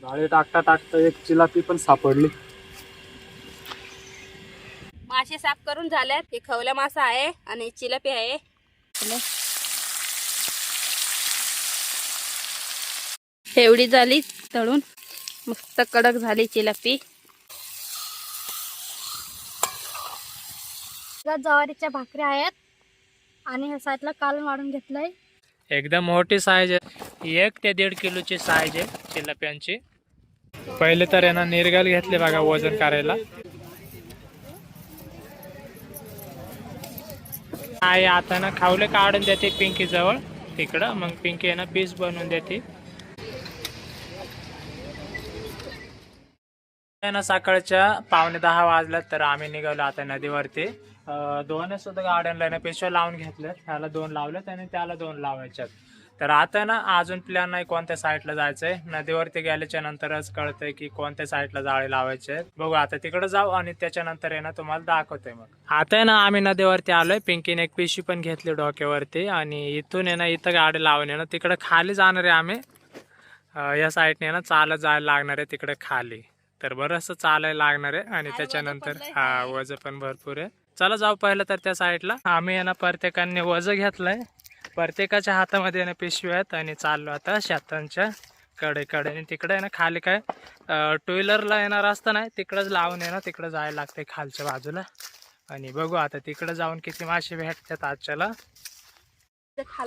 जाळे टाकता टाकता एक चिलापी पण सापडली. मासे साफ करून झाल्यात. हे खवला मासा आहे आणि चिलापी आहे. एवढी झाली तळून, मस्त कडक झाली चिलापी. ज्वारीच्या भाकऱ्या आहेत आणि ह्या साईडला कालवण वाढून घेतलंय. एकदम मोठी साईज आहे, 1 ते 1.5 किलोची साईज आहे चिलाप्यांची. पहिले तर यांना निर्गल घेतले बघा वजन करायला. आई आता ना खावले काढून देते पिंकी जवळ तिकडं, मग पिंकी यांना पीस बनवून देते. ना सकाळच्या 9:45 वाजल्यात तर आम्ही निघालो आता नदीवरती. दोन सुद्धा गाड्यांना ना पिशव्या लावून घेतल्यात. ह्याला 2 लावल्यात आणि त्याला 2 लावायच्यात. तर आता ना अजून प्लॅन नाही कोणत्या साईडला जायचंय. नदीवरती गेल्याच्या नंतरच कळतंय की कोणत्या साईडला जाळे लावायचे. बघू आता तिकडे जाऊ आणि त्याच्यानंतर आहे ना तुम्हाला दाखवतोय. मग आता आहे ना आम्ही नदीवरती आलोय. पिंकीने एक पिशवी पण घेतली डोक्यावरती आणि इथून आहे ना इथं गाडी लावून आहे ना तिकडे खाली जाणार आहे आम्ही. या साईडने ना चालत जायला लागणार आहे तिकडे खाली. तर बरंच चालायला लागणार आहे आणि त्याच्यानंतर हा वज पण भरपूर आहे. चला जाऊ पहिलं तर त्या साईडला. आम्ही ना प्रत्येकाने वज घेतलंय. प्रत्येकाच्या हातामध्ये ना पिशवी आहेत आणि चाललो आता शेतांच्या कडेकडे. तिकडे ना खाली काय 2 व्हीलरला येणार असतं नाही, तिकडंच लावून आहे ना तिकडं जायला लागतंय खालच्या बाजूला. आणि बघू आता तिकडे जाऊन किती मासे भेटतात आजच्याला.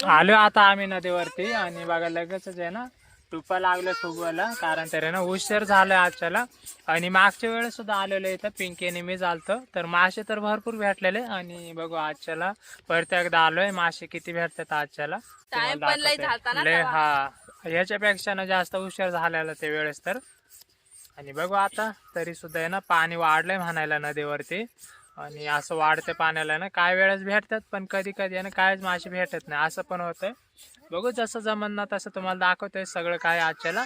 आलो आता आम्ही नदीवरती आणि बघा लगेचच आहे ना टुपा लागले फुगवायला, कारण तर ना उशीर झालाय आजच्याला. आणि मागच्या वेळेस सुद्धा आलेलो इथं पिंकीने मी झालतो, तर मासे तर भरपूर भेटलेले. आणि बघू आजच्याला परत एकदा आलोय. मासे किती भेटतात आजच्याला लय. हा याच्यापेक्षा ना जास्त उशीर झालेला ते वेळेस तर. आणि बघू आता तरी सुद्धा आहे ना पाणी वाढलंय म्हणायला नदीवरती. आणि असं वाढते पाण्याला ना काय वेळेस भेटतात पण कधी कधी आहे ना कायच मासे भेटत नाही असं पण होतंय. बघू जसं जमन ना तसं तुम्हाला दाखवतोय सगळं काय आजच्याला.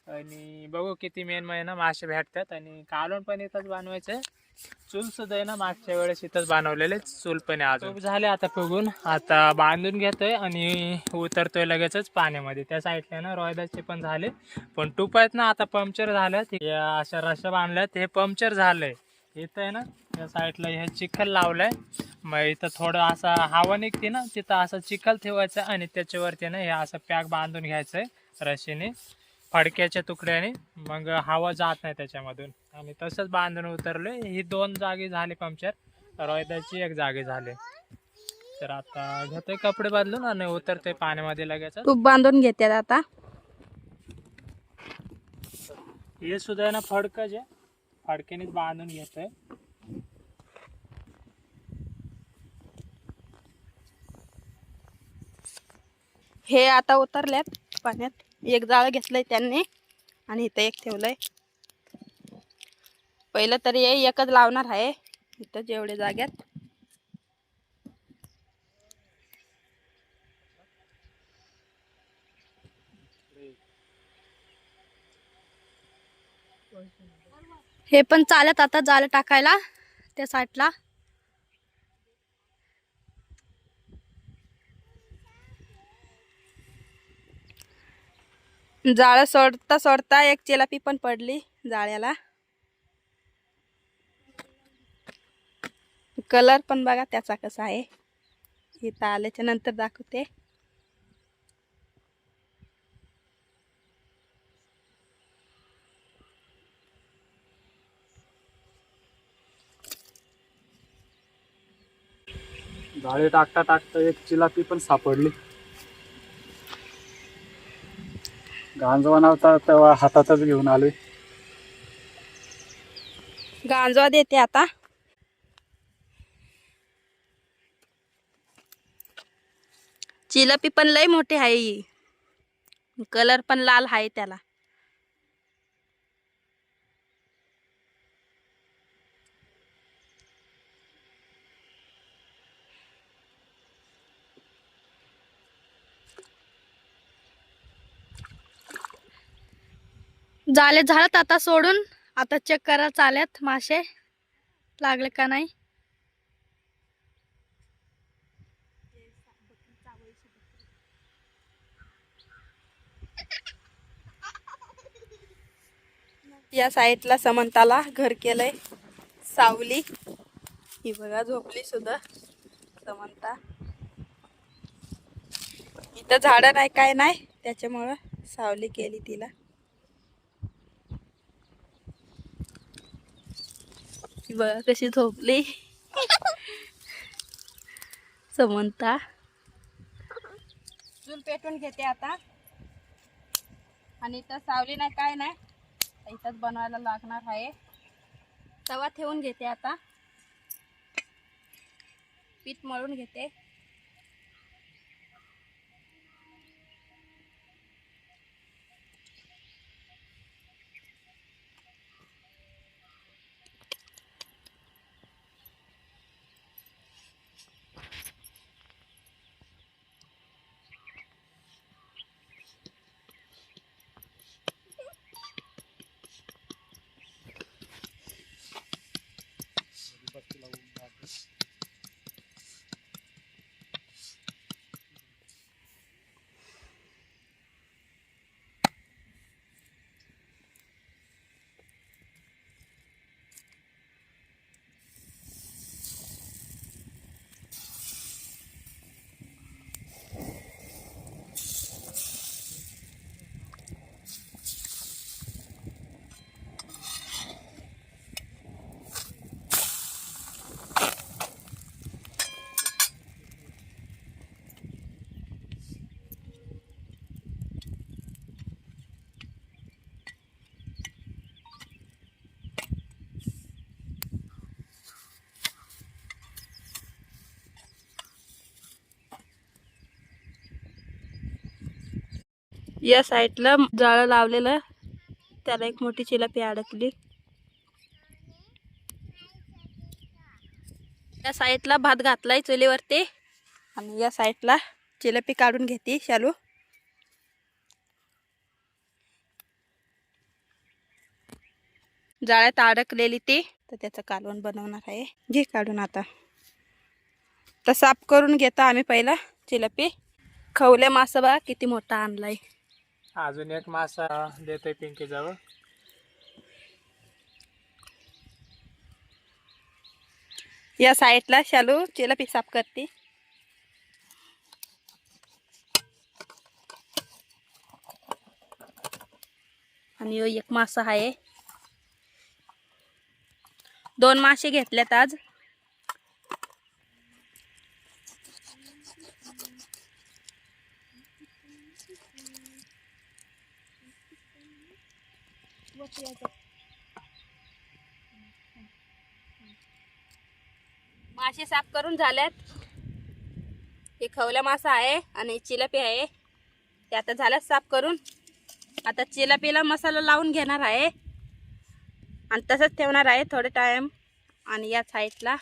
आणि बघू किती मेन महिना मासे भेटतात. आणि कालवण पण इथंच बनवायचंय. चूल सुद्धा आहे ना मागच्या वेळेस इथंच बनवलेले चूल पण आहे. अजून झाले आता फुगून, आता बांधून घेतोय आणि उतरतोय लगेचच पाण्यामध्ये. त्या साईडला ना रोयदाचे पण झाले, पण टूप आहेत ना आता पंक्चर झाल्यात. अशा रश्या बांधल्यात, हे पंक्चर झालंय. इथं आहे ना त्या साईडला हे चिखल लावलंय. मग इथं थोडं असं हवा निघते ना तिथं असं चिखल ठेवायचं आणि त्याच्यावरती ना हे असं पॅक बांधून घ्यायचंय रशीने फडक्याच्या तुकड्याने. मग हवा जात नाही त्याच्यामधून. आणि तसंच बांधून उतरलोय. ही 2 जागी झाली पंक्चर, रोयदाची 1 जागी झाली. तर आता घेतोय कपडे बदलून आणि उतरतोय पाण्यामध्ये लगेच. टूप बांधून घेतात आता. हे सुद्धा आहे ना फडकच आहे, फडक्यानेच बांधून घेतोय. हे आता उतरल्यात पाण्यात. एक जाळ घेतलंय त्यांनी आणि इथं एक ठेवलंय. पहिलं तरी एकच लावणार आहे इथं जेवढे जाग्यात. हे पण चालत आता जाळ टाकायला त्या साईडला. जाळ सोडता सोडता एक चिलापी पण पडली जाळ्याला. कलर पण बघा त्याचा कसा आहे. इथं आल्याच्या नंतर दाखवते. जाळे टाकता टाकता एक चिलापी पण सापडली. गांजवा नव्हता तेव्हा हातातच घेऊन आलोय. गांजवा देते आता. चिलापी पण लय मोठी आहे, कलर पण लाल आहे त्याला. जाळे झालं आता सोडून. आता चेक करा चालत मासे लागले का नाही. या साईडला समंताला घर केलंय. सावली ही बघा झोपली सुद्धा समंता. इथं झाडं नाही काय नाही त्याच्यामुळं सावली केली तिला. ही बघा कशी झोपली समंता. चूल पेटून घेते आता. आणि इथं सावली नाही काय नाही इथंच बनवायला लागणार आहे. तवा ठेवून घेते आता. पीठ मळून घेते. या साईडला जाळं लावलेलं त्याला एक मोठी चिलापी अडकली. या साईडला भात घातलाय चुलीवरती आणि या साईडला चिलापी काढून घेते शालू. जाळ्यात अडकलेली ती तर त्याचं कालवण बनवणार आहे. घे काढून आता. तर साफ करून घेता आम्ही पहिला चिलापी. खवले मासा बघा किती मोठा आणलाय. अजून एक मासा देतोय पिंकी जवळ. या साईडला शालू चिलापी साफ करते. आणि एक मासा आहे. 2 मासे घेतलेत आज. मासे साफ करून झाल्यात. हे खवला मासा आहे आणि चिलापी आहे ते आता झाल्यात साफ करून. आता चिलापीला मसाला लावून घेणार आहे आणि तसंच ठेवणार आहे थोडे टाइम. आणि या साईडला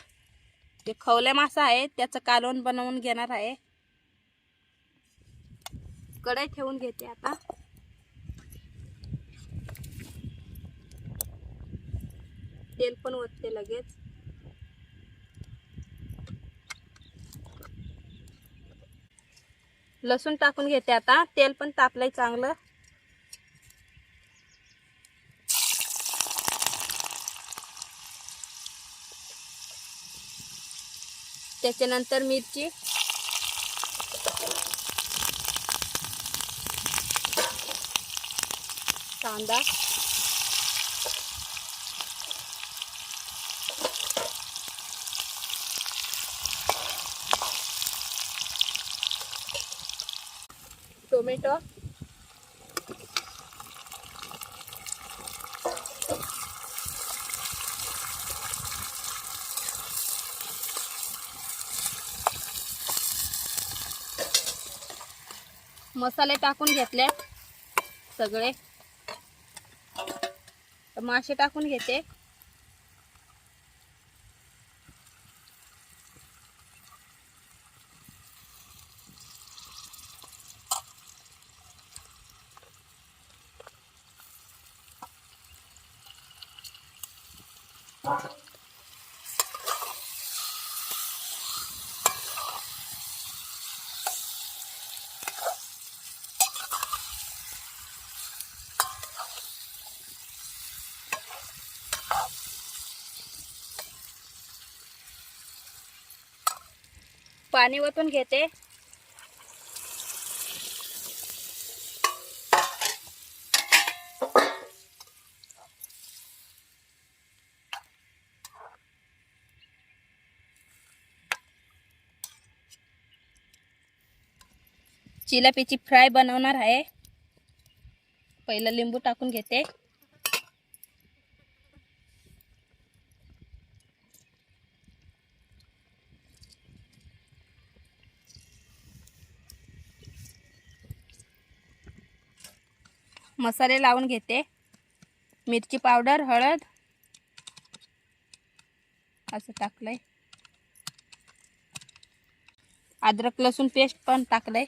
जे खवले मासा आहे त्याचं कालवण बनवून घेणार आहे. कढई ठेवून घेते आता. तेल पण ओतते लगेच. लसूण टाकून घेते आता. तेल पण तापलंय चांगलं. त्याच्यानंतर मिरची, कांदा, टोमॅटो, मसाले टाकून घेतले सगळे. मासे टाकून घेते. पाणी ओतून घेते. चिलापीची फ्राय बनवणार आहे. पहिलं लिंबू टाकून घेते. मसाले लावून घेते. मिरची पावडर, हळद असं टाकलंय. अद्रक लसूण पेस्ट पण टाकलंय.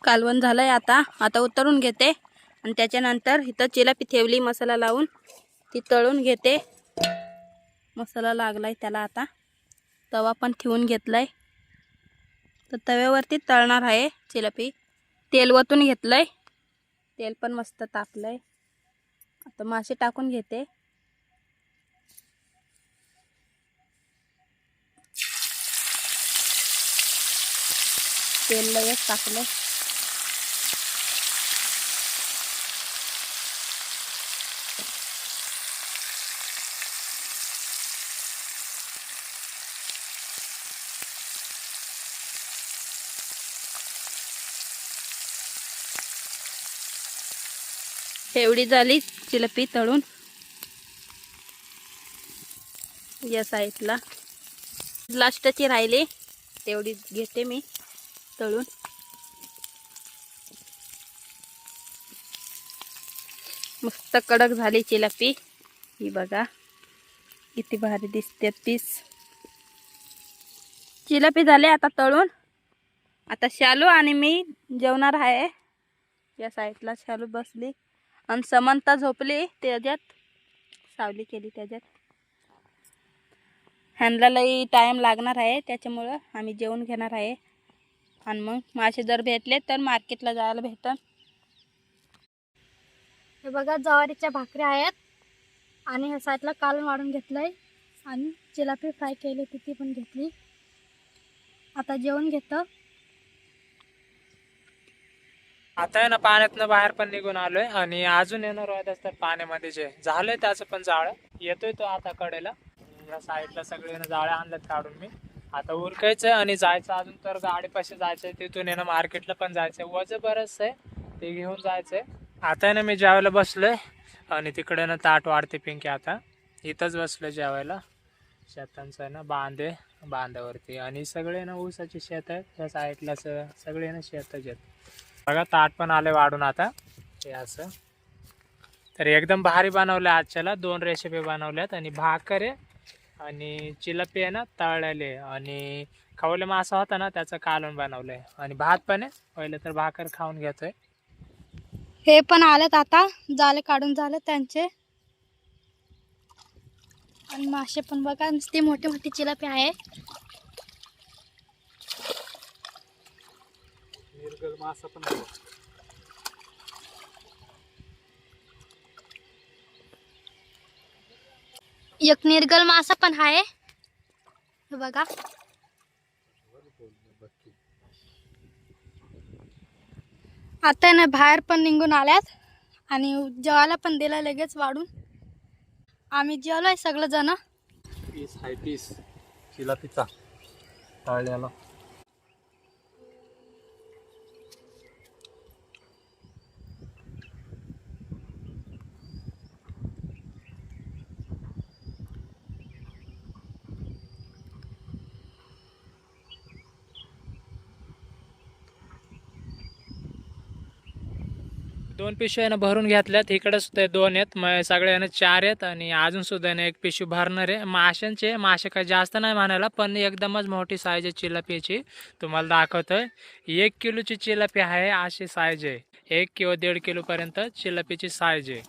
कालवण झालंय. आता उतरून घेते आणि त्याच्यानंतर इथं चिलापी ठेवली मसाला लावून, ती तळून घेते. मसाला लागलाय त्याला. आता तवा पण ठेवून घेतलाय, तर तव्यावरती तळणार आहे चिलापी. तेल ओतून घेतलंय. तेल पण मस्त तापलंय. आता मासे टाकून घेते. तेल लगेच टाकलंय. एवढी झाली चिलापी तळून. या साईडला लास्टची राहिली, तेवढी घेते मी तळून. मस्त कडक झाली चिलापी. ही बघा किती भारी दिसते पीस. चिलापी झाले आता तळून. आता शालू आणि मी जेवणार आहे. या साईडला शालू बसली आणि समंता झोपली. त्याच्यात सावली केली. त्याच्यात ह्यांना लई टाइम लागणार आहे, त्याच्यामुळं आम्ही जेवण घेणार आहे. आणि मग मासे जर भेटले तर मार्केटला जायला भेटन. हे बघा ज्वारीच्या भाकऱ्या आहेत आणि ह्या साईडला कालवण वाढून घेतलंय आणि चिलापी फ्राय केली होती ती पण घेतली. आता जेवण घेतं. आता आहे ना पाण्यातनं बाहेर पण निघून आलोय आणि अजून येणार होत असतात पाण्यामध्ये. जे झालंय त्याचं पण जाळं येतोय तो आता कडेला. या साईडला सगळे जाळे आणलेत काढून मी. आता उरकायचंय आणि जायचं अजून तर गाडीपाशी जायचंय. तिथून येणं मार्केटला पण जायचंय. वजन बरंच आहे, ते घेऊन जायचंय. आता आहे ना मी जेवायला बसलोय आणि तिकडे ना ताट वाढते पिंकी. आता इथंच बसलोय जेवायला. शेतांचं आहे ना बांधावरती आणि सगळे ना ऊसाची शेत आहेत. त्या साईडला सगळे ना शेतच आहेत. बघा ताट पण आले वाढून आता. हे असं तर एकदम भारी बनवलं आजच्याला. 2 रेसिपी बनवल्यात आणि भाकर आहे आणि चिलापी आहे ना तळलेले आणि खवले मासा होता ना त्याचं कालवण बनवलंय आणि भात पण आहे. पहिले तर भाकर खाऊन घेतोय. हे पण आलेत आता. जाले काढून झाले त्यांचे. आणि मासे पण बघा नुसती मोठी मोठी चिलापी आहे. निर्गल मासा पण आहे. एक निर्गल मासा पण आहे. हे बघा आता ना बाहेर पण निघून आल्यात आणि जेवायला पण दिला लगेच वाढून. आम्ही जेवलोय सगळं जण. पीस हाय पीस चिलापीचा तळल्याला. दोन पिशव्या भरून घेतल्यात. इकडे सुद्धा 2 आहेत. मग सगळ्यांना 4 आहेत आणि अजून सुद्धा एक पिशवी भरणार आहे. मासे काही जास्त नाही म्हणायला, पण एकदमच मोठी साईज आहे चिलापीची. तुम्हाला दाखवतोय 1 किलोची चिलापी आहे. अशी साईज आहे. 1 किंवा 1.5 किलो पर्यंत चिलापीची साईज आहे.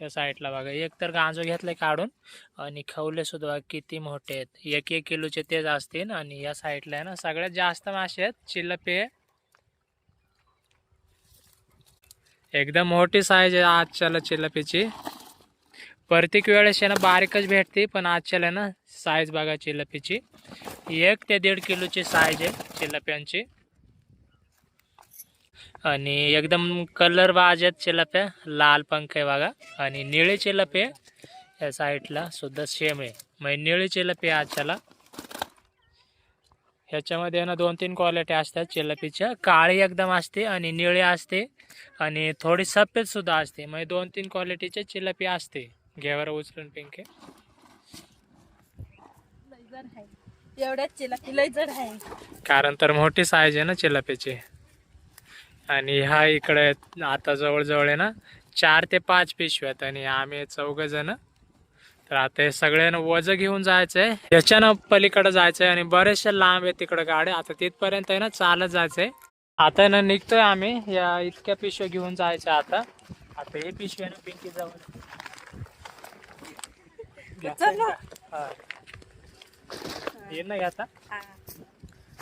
या साईडला बघा एक तर गांजो घेतलाय काढून आणि खवले सुद्धा किती मोठे आहेत. 1-1 किलोचे तेच असतील. आणि या साईडला आहे ना सगळ्यात जास्त मासे आहेत. चिलापी आहे. एकदम मोठी साईज आहे आजच्याला चिलापीची. प्रत्येक वेळेस आहे ना बारीकच भेटते, पण आजच्याला ना साईज बघा चिलपीची 1 ते 1.5 किलोची साईज आहे चिलप्यांची. आणि एकदम कलर बाज आहेत चिलप्या, लाल पंख आहे बघा. आणि निळे चिलपे या साईडला सुद्धा सेम आहे, म्हणजे निळे चिलपे आजच्याला. ह्याच्यामध्ये ना 2-3 क्वालिटी असतात चिलपीच्या. काळी एकदम असते आणि निळे असते आणि थोडी सफेद सुद्धा असते, म्हणजे 2-3 क्वालिटीचे चिलपी असते. घ्यावर उचलून पिंके. एवढ्याच चिलापी लय जड आहे, कारण तर मोठी साईज आहे ना चिलपीची. आणि ह्या इकडे आता जवळजवळ आहे ना 4 ते 5 पिशव्यात आणि आम्ही 4 जण. तर आता हे सगळ्यांना वजन घेऊन जायचंय, याच्यानं पलीकडे जायचंय आणि बरेचशा लांब आहे तिकडे गाड्या. आता तिथपर्यंत आहे ना चालत जायचंय. आता ना निघतोय आम्ही, या इतक्या पिशव्या घेऊन जायचं. आता हे पिशव्या ना पिंकी जवळ ये ना आता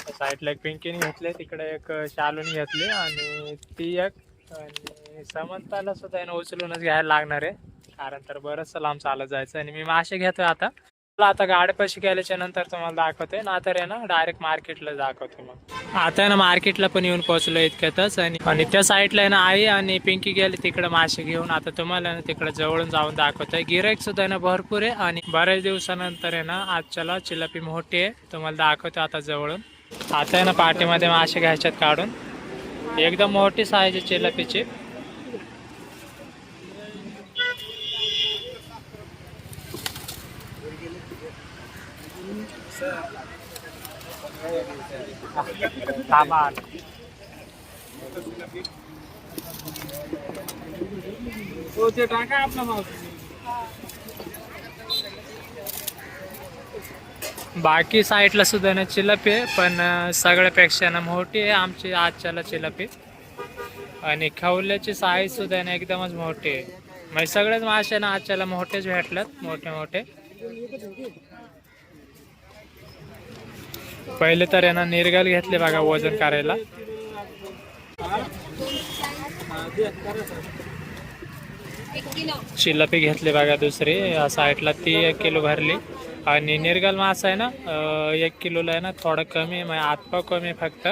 साईडला एक पिंकीने घेतले, तिकडे एक शालूनी घेतली आणि ती एक. आणि समंताला सुद्धा आहे ना उचलूनच घ्यायला लागणार आहे, कारण तर बरंचसं लांब चालत जायचं. आणि मी मासे घेतोय आता गाड्यापाशी गेल्याच्या नंतर तुम्हाला दाखवतोय ना, तर आहे ना डायरेक्ट मार्केटला दाखवतो. मग आता ना मार्केटला पण येऊन पोहोचलो इतक्यातच. आणि त्या साईडला आहे ना आई आणि पिंकी गेली तिकडे मासे घेऊन. आता तुम्हाला ना तिकडे जवळून जाऊन दाखवतोय. गिराईक सुद्धा आहे ना भरपूर आहे आणि बऱ्याच दिवसानंतर आहे ना आजच्याला चिलपी मोठी आहे, तुम्हाला दाखवतो आता जवळून. आता आहे ना पाठीमध्ये मासे घ्यायच्यात काढून, एकदम मोठी साईज आहे चिलपीची. बाकी साईडला सुद्धा ना चिलपी आहे, पण सगळ्यापेक्षा ना मोठी आहे आमची आजच्याला चिलपी. आणि खवल्याची साईज सुद्धा ना एकदमच मोठी आहे, म्हणजे सगळेच मासे ना आजच्याला मोठेच भेटल्यात, मोठे मोठे. पहिले तर आहे ना निर्गल घेतले बघा वजन करायला. चिलपी घेतली बघा दुसरी, या साईडला ती 1 किलो भरली. आणि निर्गल मासा आहे ना 1 किलोला आहे ना थोडं कमी आहे, म्हणजे आतपाव कमी आहे फक्त.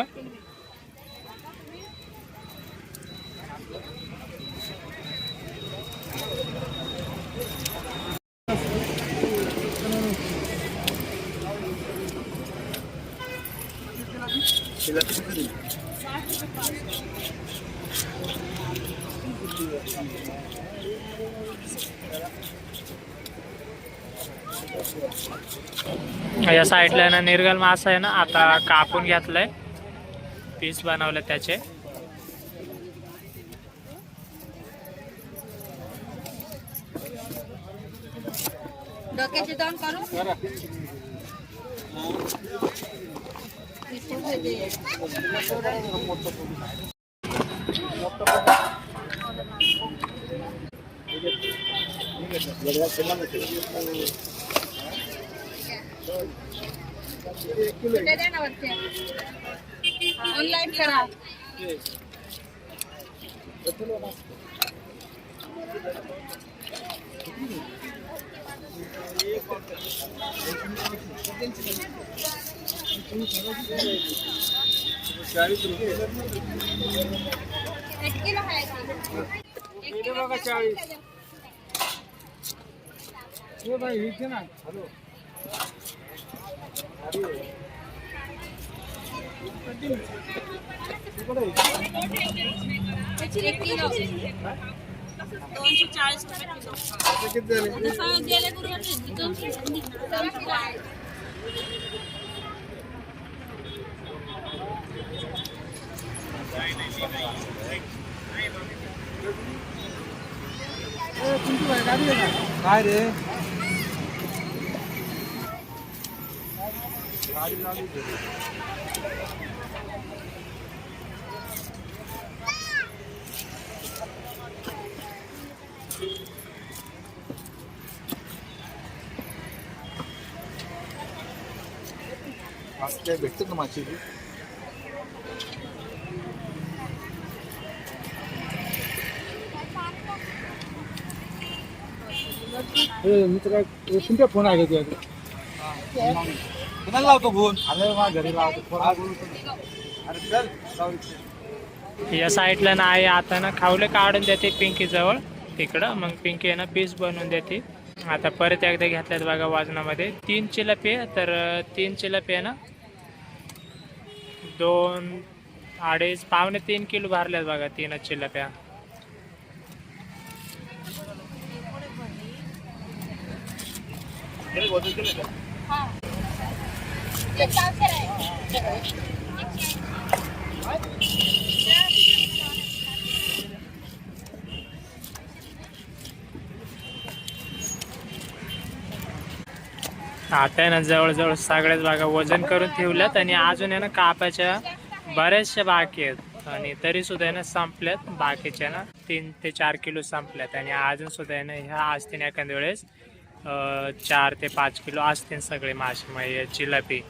या साईडला ना निर्गल मासा आहे ना आता कापून घेतलाय, पीस बनवले त्याचे. डोक्याचे दोन करू. ऑनलाईन करा. काय रे भेटत ना माशी. मित्र कोणत्या फोन आहे तुझ्याकडे? कुणाला लावतो फोन? अरे माझ्या घरी लावतो. अरे चल जाऊ दे. या साईडला ना आई आता ना खावले काढून देते पिंकी जवळ तिकडं. मग पिंकी आहे ना पीस बनवून देते. आता परत एकदा घेतल्यात बघा वजनामध्ये 3 चिलपी. तर 3 चिलपी आहे ना 2, 2.5, पावणे 3 किलो भरल्यात बघा 3 चिलप्या. आता आहे ना जवळजवळ सगळ्याच बागा वजन करून ठेवल्यात आणि अजून आहे ना कापाच्या बऱ्याचशा बाकी आहेत. आणि तरी सुद्धा आहे ना संपल्यात बाकीच्या ना 3 ते 4 किलो संपल्यात. आणि अजून सुद्धा आहे ना ह्या असतील एखाद्या वेळेस 4 ते 5 किलो असतील सगळे मासे म्हणजे चिलपी.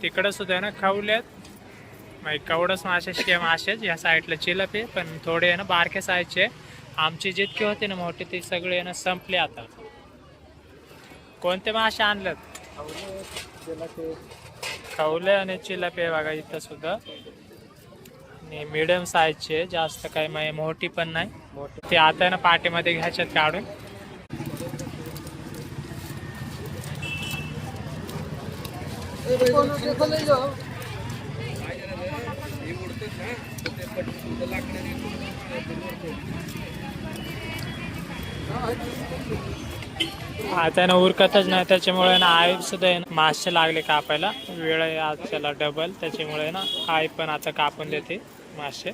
तिकडं सुद्धा आहे ना खावल्यात म्हणजे कवडस मासे मासेच. या साईडला चिलपी पण थोडे आहे ना बारके साईजचे. आमची जितके होते ना मोठे ते सगळे आहे ना संपले आता. कोणते मासे आणलेत? खवले आणि चिलपी बघा इथं सुद्धा. आणि मिडियम साईजचे, जास्त काही म्हणजे मोठी पण नाही. ते आता आहे ना पाटीमध्ये घ्यायच्यात काढून. आता ना उरकतच नाही त्याच्यामुळे ना आई सुद्धा आहे ना मासे लागले कापायला. वेळ आहे आज त्याला डबल, त्याच्यामुळे ना आई पण आता कापून देते मासे.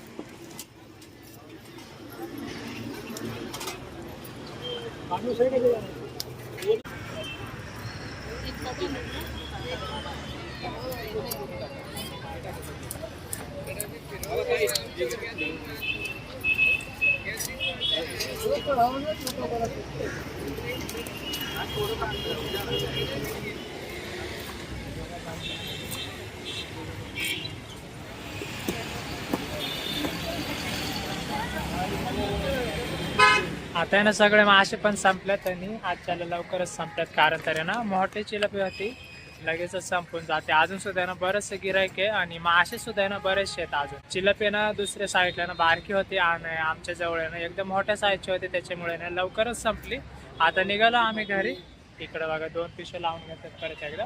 आता आहे ना सगळे मासे पण संपल्यात आणि आजच्याला लवकरच संपल्यात. कारण तर आहे ना मोठे चिलपी होती लगेचच संपून जाते. अजून सुद्धा आहे ना बरेचसे गिरायक आहे आणि मासे सुद्धा आहे ना बरेचसे आहेत. अजून चिलपी ना दुसऱ्या साईडला ना बारकी होती आणि आमच्या जवळ आहे ना एकदम मोठ्या साईजची होती, त्याच्यामुळे ना लवकरच संपली. आता निघालो आम्ही घरी. इकडं बघा 2 पिशव्या लावून घेतात परत एकदा.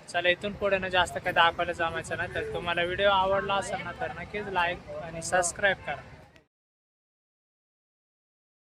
चला इथून पुढे ना जास्त काही दाखवायला जमायचं नाही. तर तुम्हाला व्हिडिओ आवडला असेल ना तर नक्कीच लाईक आणि सबस्क्राईब करा.